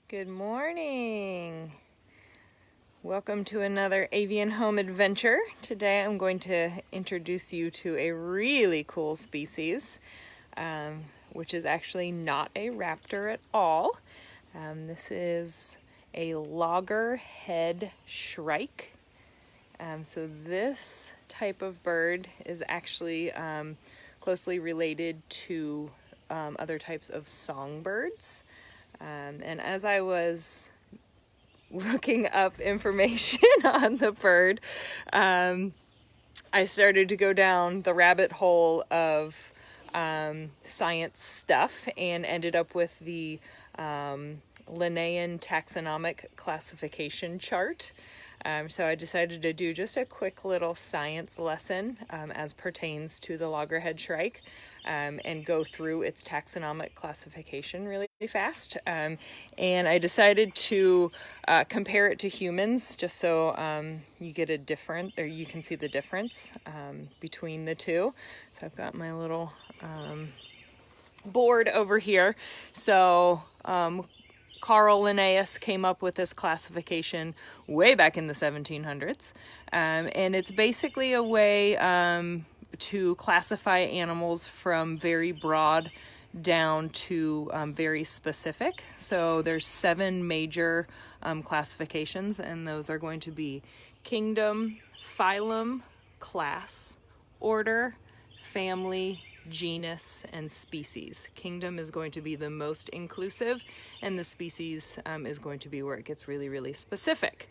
Good morning. Welcome to another avian home adventure. Today I'm going to introduce you to a really cool species, which is actually not a raptor at all. This is a loggerhead shrike. So this type of bird is actually closely related to other types of songbirds. And as I was looking up information on the bird, I started to go down the rabbit hole of science stuff and ended up with the Linnaean taxonomic classification chart. So I decided to do just a quick little science lesson as pertains to the loggerhead shrike. And go through its taxonomic classification really fast. And I decided to compare it to humans just so you get you can see the difference between the two. So I've got my little board over here. So Carl Linnaeus came up with this classification way back in the 1700s. And it's basically a way to classify animals from very broad down to very specific. So there's 7 major classifications, and those are going to be kingdom, phylum, class, order, family, genus, and species. Kingdom is going to be the most inclusive, and the species is going to be where it gets really, really specific.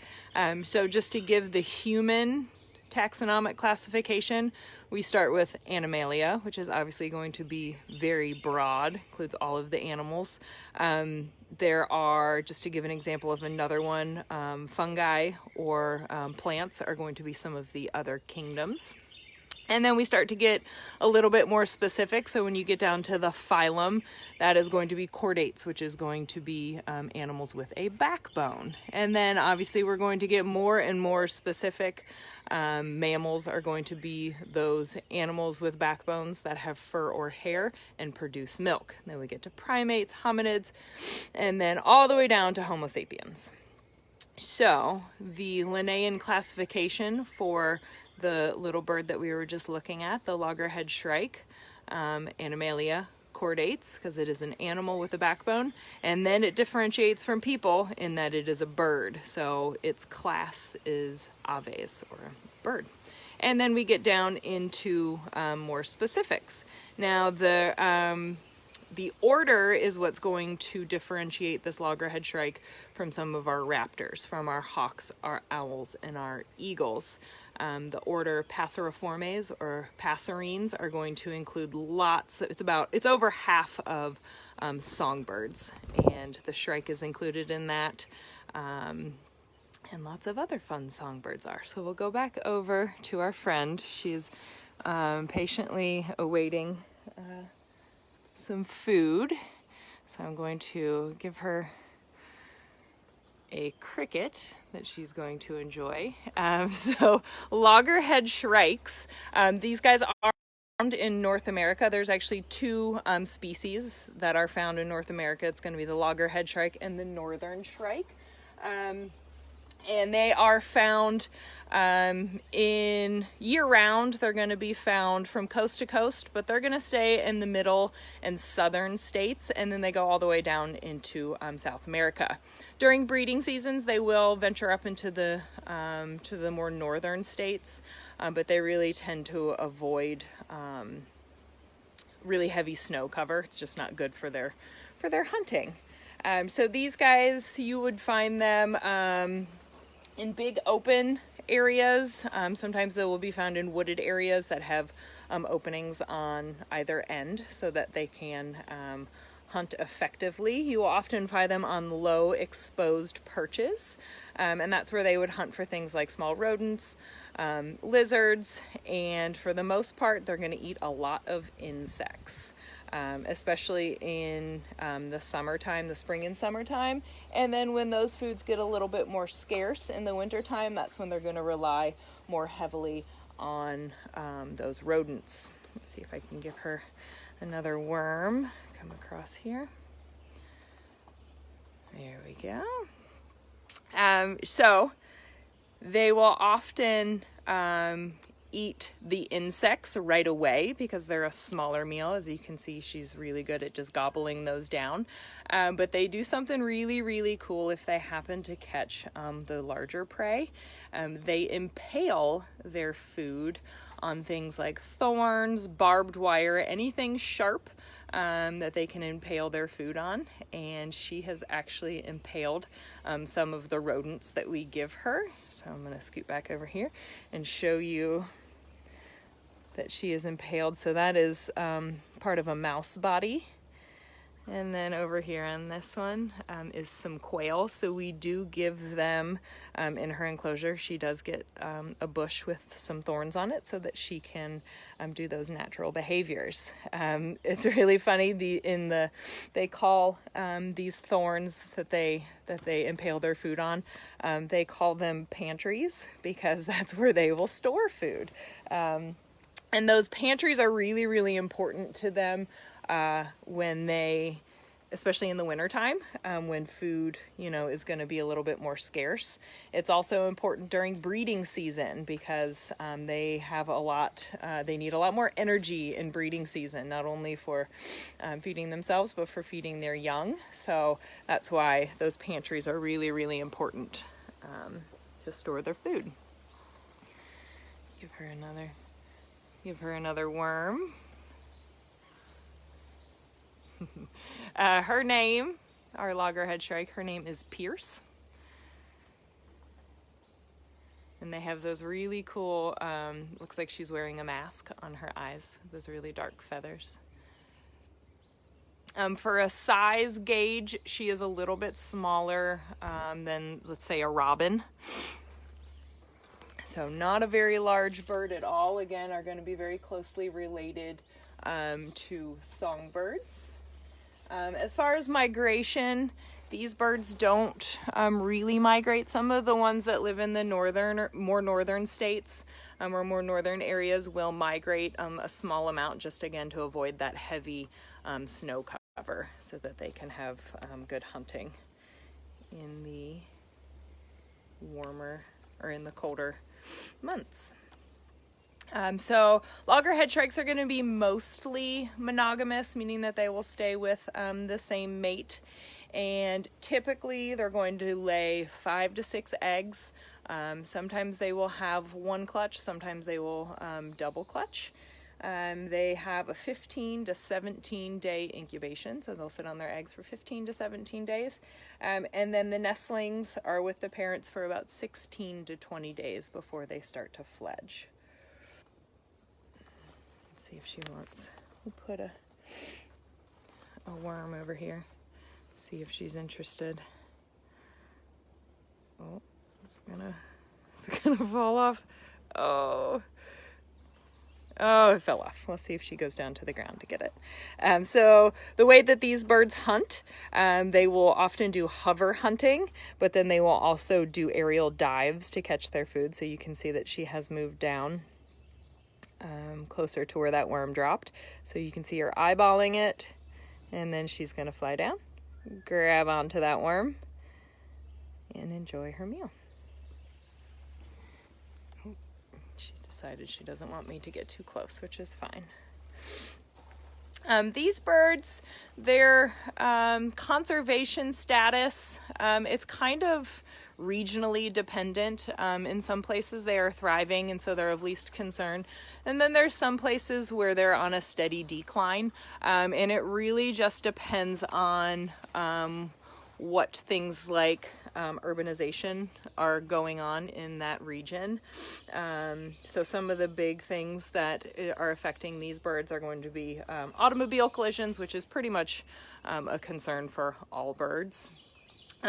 So just to give the human taxonomic classification, we start with Animalia, which is obviously going to be very broad, includes all of the animals. There are, just to give an example of another one, fungi or plants are going to be some of the other kingdoms. And then we start to get a little bit more specific. So when you get down to the phylum, that is going to be chordates, which is going to be animals with a backbone. And then obviously we're going to get more and more specific. Mammals are going to be those animals with backbones that have fur or hair and produce milk. Then we get to primates, hominids, and then all the way down to Homo sapiens. So the Linnaean classification for the little bird that we were just looking at, the loggerhead shrike, Animalia, chordates, because it is an animal with a backbone, and then it differentiates from people in that it is a bird. So its class is aves, or bird. And then we get down into more specifics. Now the order is what's going to differentiate this loggerhead shrike from some of our raptors, from our hawks, our owls, and our eagles. The order Passeriformes or passerines are going to include lots. It's over half of songbirds, and the shrike is included in that, and lots of other fun songbirds are. So we'll go back over to our friend. She's patiently awaiting some food, so I'm going to give her a cricket that she's going to enjoy. So loggerhead shrikes, these guys are found in North America. There's actually 2 species that are found in North America. It's going to be the loggerhead shrike and the northern shrike. And they are found in year-round. They're going to be found from coast to coast, but they're going to stay in the middle and southern states, and then they go all the way down into South America. During breeding seasons, they will venture up into the to the more northern states, but they really tend to avoid really heavy snow cover. It's just not good for their hunting. So these guys, you would find them in big open areas. Sometimes they will be found in wooded areas that have openings on either end so that they can hunt effectively. You will often find them on low exposed perches, and that's where they would hunt for things like small rodents, lizards, and for the most part they're going to eat a lot of insects. Especially in the summertime, the spring and summertime. And then when those foods get a little bit more scarce in the wintertime, that's when they're going to rely more heavily on those rodents. Let's see if I can give her another worm. Come across here. There we we go. So they will often eat the insects right away because they're a smaller meal. As you can see, she's really good at just gobbling those down. But they do something really, really cool if they happen to catch the larger prey. They impale their food on things like thorns, barbed wire, anything sharp that they can impale their food on. And she has actually impaled some of the rodents that we give her. So I'm going to scoot back over here and show you that she is impaled. So that is part of a mouse body. And then over here on this one is some quail. So we do give them, in her enclosure, she does get a bush with some thorns on it so that she can do those natural behaviors. It's really funny. They call these thorns that they impale their food on, they call them pantries because that's where they will store food. And those pantries are really, really important to them when they, especially in the wintertime, when food, is going to be a little bit more scarce. It's also important during breeding season because they have they need a lot more energy in breeding season, not only for feeding themselves, but for feeding their young. So that's why those pantries are really, really important to store their food. Give her another worm. Her name, our loggerhead shrike, her name is Pierce. And they have those really cool, looks like she's wearing a mask on her eyes, those really dark feathers. For a size gauge, she is a little bit smaller than, let's say, a robin. So not a very large bird at all. Again, are going to be very closely related to songbirds. As far as migration, these birds don't really migrate. Some of the ones that live in the more northern states or more northern areas will migrate a small amount, just again to avoid that heavy snow cover so that they can have good hunting in the warmer or in the colder months. So loggerhead shrikes are going to be mostly monogamous, meaning that they will stay with the same mate, and typically they're going to lay 5 to 6 eggs. Sometimes they will have one clutch, sometimes they will double clutch. They have a 15 to 17 day incubation, so they'll sit on their eggs for 15 to 17 days. And then the nestlings are with the parents for about 16 to 20 days before they start to fledge. Let's see if she wants, we'll put a worm over here, see if she's interested. Oh, it's gonna fall off. Oh, it fell off. Let's see if she goes down to the ground to get it. So the way that these birds hunt, they will often do hover hunting, but then they will also do aerial dives to catch their food. So you can see that she has moved down closer to where that worm dropped. So you can see her eyeballing it, and then she's going to fly down, grab onto that worm, and enjoy her meal. She's decided she doesn't want me to get too close, which is fine. These birds, their conservation status, it's kind of regionally dependent. In some places they are thriving, and so they're of least concern. And then there's some places where they're on a steady decline. And it really just depends on what things like urbanization are going on in that region. So some of the big things that are affecting these birds are going to be automobile collisions, which is pretty much a concern for all birds.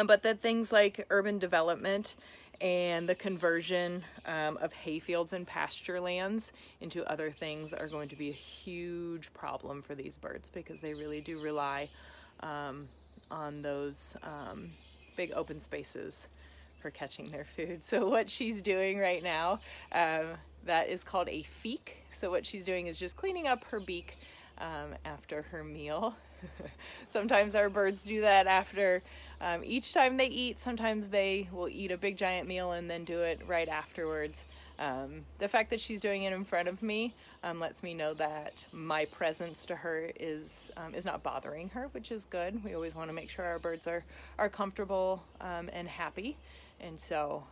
But then things like urban development and the conversion of hayfields and pasture lands into other things are going to be a huge problem for these birds, because they really do rely on those big open spaces for catching their food. So what she's doing right now, that is called a feek. So what she's doing is just cleaning up her beak after her meal. Sometimes our birds do that after each time they eat. Sometimes they will eat a big giant meal and then do it right afterwards. The fact that she's doing it in front of me lets me know that my presence to her is not bothering her, which is good. We always want to make sure our birds are comfortable and happy. And so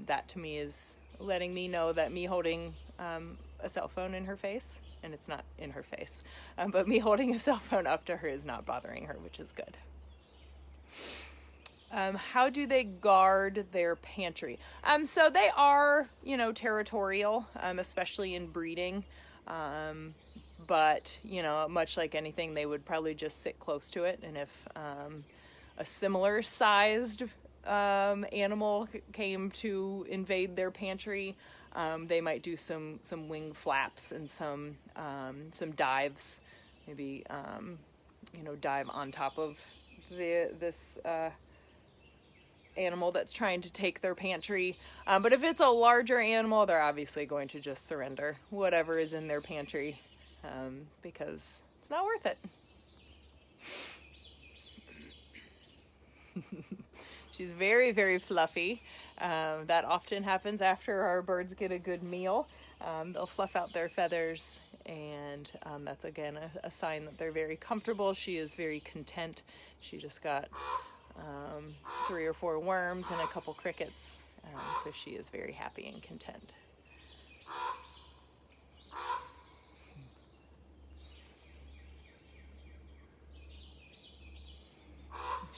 that to me is letting me know that me holding a cell phone in her face, and it's not in her face, but me holding a cell phone up to her is not bothering her, which is good. How do they guard their pantry? So they are, territorial, especially in breeding. But, much like anything, they would probably just sit close to it. And if a similar sized animal came to invade their pantry, they might do some wing flaps and some dives, maybe dive on top of this animal that's trying to take their pantry. But if it's a larger animal, they're obviously going to just surrender whatever is in their pantry because it's not worth it. She's very, very fluffy. That often happens after our birds get a good meal. They'll fluff out their feathers, and that's again a sign that they're very comfortable. She is very content. She just got 3 or 4 worms and a couple crickets, so she is very happy and content.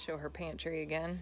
Show her pantry again.